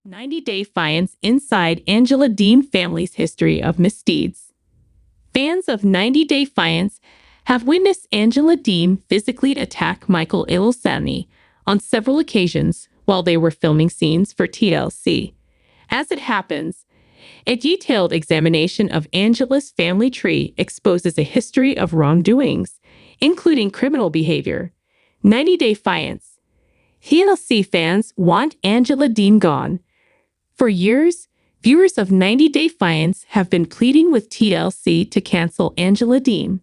90-Day Fiance inside Angela Deem family's history of misdeeds. Fans of 90-Day Fiance have witnessed Angela Deem physically attack Michael Ilesanmi on several occasions while they were filming scenes for TLC. As it happens, a detailed examination of Angela's family tree exposes a history of wrongdoings, including criminal behavior. 90-Day Fiance. TLC fans want Angela Deem gone. For years, viewers of 90-Day Fiance have been pleading with TLC to cancel Angela Deem.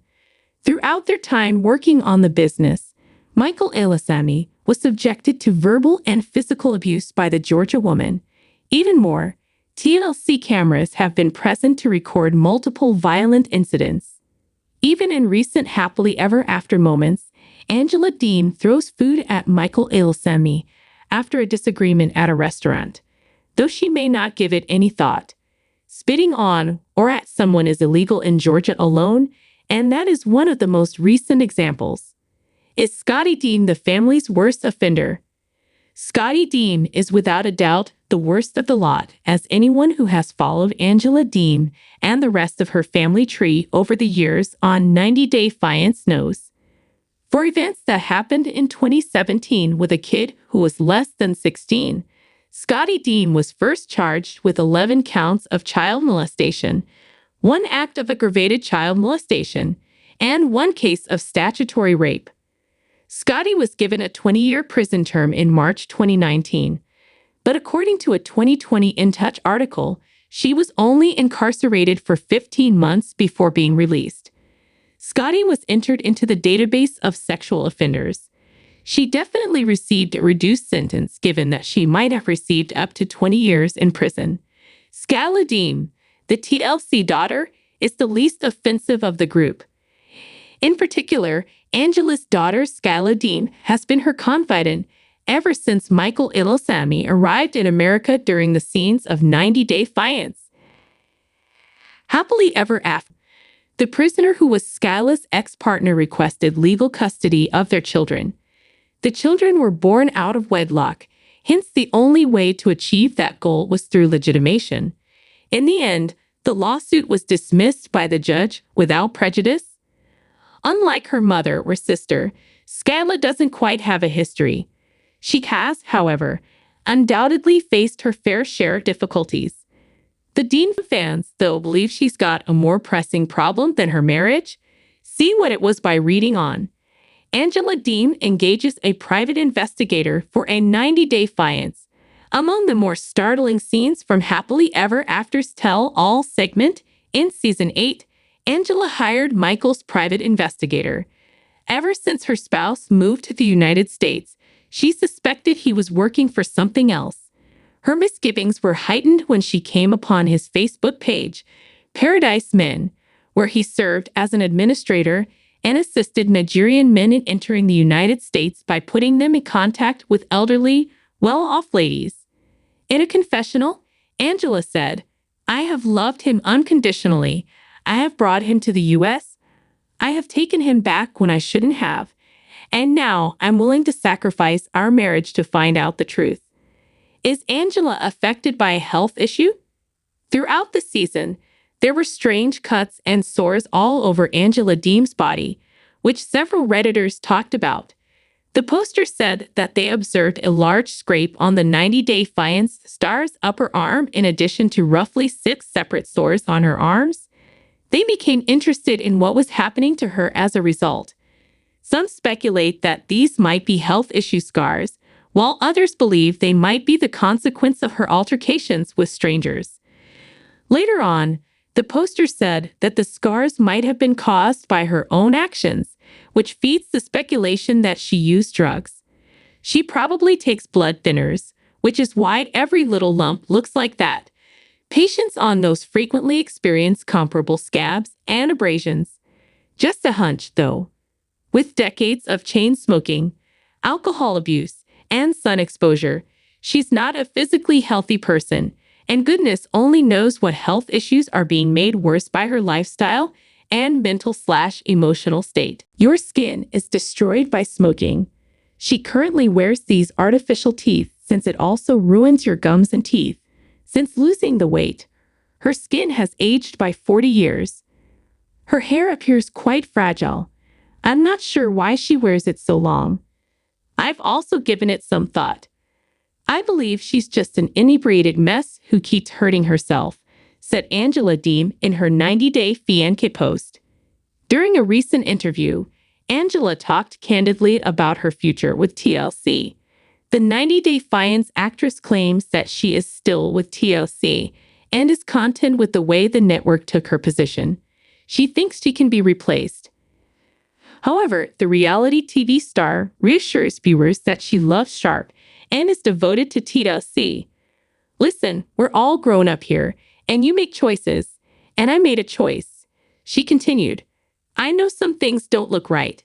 Throughout their time working on the business, Michael Ilesanmi was subjected to verbal and physical abuse by the Georgia woman. Even more, TLC cameras have been present to record multiple violent incidents. Even in recent happily ever after moments, Angela Deem throws food at Michael Ilesanmi after a disagreement at a restaurant. Though she may not give it any thought, spitting on or at someone is illegal in Georgia alone, and that is one of the most recent examples. Is Scotty Deem the family's worst offender? Scotty Deem is without a doubt the worst of the lot, as anyone who has followed Angela Deem and the rest of her family tree over the years on 90-Day Fiance knows. For events that happened in 2017 with a kid who was less than 16, Scotty Deem was first charged with 11 counts of child molestation, 1 act of aggravated child molestation, and 1 case of statutory rape. Scotty was given a 20-year prison term in March 2019, but according to a 2020 In Touch article, she was only incarcerated for 15 months before being released. Scotty was entered into the database of sexual offenders. She definitely received a reduced sentence given that she might have received up to 20 years in prison. Scala Deem, the TLC daughter, is the least offensive of the group. In particular, Angela's daughter Scala Deem has been her confidant ever since Michael Ilesanmi arrived in America during the scenes of 90-Day Fiance. Happily ever after, the prisoner who was Scala's ex-partner requested legal custody of their children. The children were born out of wedlock, hence the only way to achieve that goal was through legitimation. In the end, the lawsuit was dismissed by the judge without prejudice. Unlike her mother or sister, Scala doesn't quite have a history. She has, however, undoubtedly faced her fair share of difficulties. The Deem fans, though, believe she's got a more pressing problem than her marriage. See what it was by reading on. Angela Deem engages a private investigator for a 90-Day Fiance. Among the more startling scenes from Happily Ever After's Tell All segment in Season 8, Angela hired Michael's private investigator. Ever since her spouse moved to the United States, she suspected he was working for something else. Her misgivings were heightened when she came upon his Facebook page, Paradise Men, where he served as an administrator and assisted Nigerian men in entering the United States by putting them in contact with elderly, well-off ladies. In a confessional, Angela said, "I have loved him unconditionally. I have brought him to the U.S. I have taken him back when I shouldn't have. And now I'm willing to sacrifice our marriage to find out the truth." Is Angela affected by a health issue? Throughout the season, there were strange cuts and sores all over Angela Deem's body, which several Redditors talked about. The poster said that they observed a large scrape on the 90-Day Fiance star's upper arm in addition to roughly 6 separate sores on her arms. They became interested in what was happening to her as a result. Some speculate that these might be health issue scars, while others believe they might be the consequence of her altercations with strangers. Later on, the poster said that the scars might have been caused by her own actions, which feeds the speculation that she used drugs. She probably takes blood thinners, which is why every little lump looks like that. Patients on those frequently experience comparable scabs and abrasions. Just a hunch, though. With decades of chain smoking, alcohol abuse, and sun exposure, she's not a physically healthy person. And goodness only knows what health issues are being made worse by her lifestyle and mental/emotional state. Your skin is destroyed by smoking. She currently wears these artificial teeth since it also ruins your gums and teeth. Since losing the weight, her skin has aged by 40 years. Her hair appears quite fragile. I'm not sure why she wears it so long. I've also given it some thought. I believe she's just an inebriated mess who keeps hurting herself, said Angela Deem in her 90-day Fiancé post. During a recent interview, Angela talked candidly about her future with TLC. The 90-day Fiancé actress claims that she is still with TLC and is content with the way the network took her position. She thinks she can be replaced. However, the reality TV star reassures viewers that she loves Sharp and is devoted to TLC. Listen, we're all grown up here, and you make choices, and I made a choice. She continued, I know some things don't look right,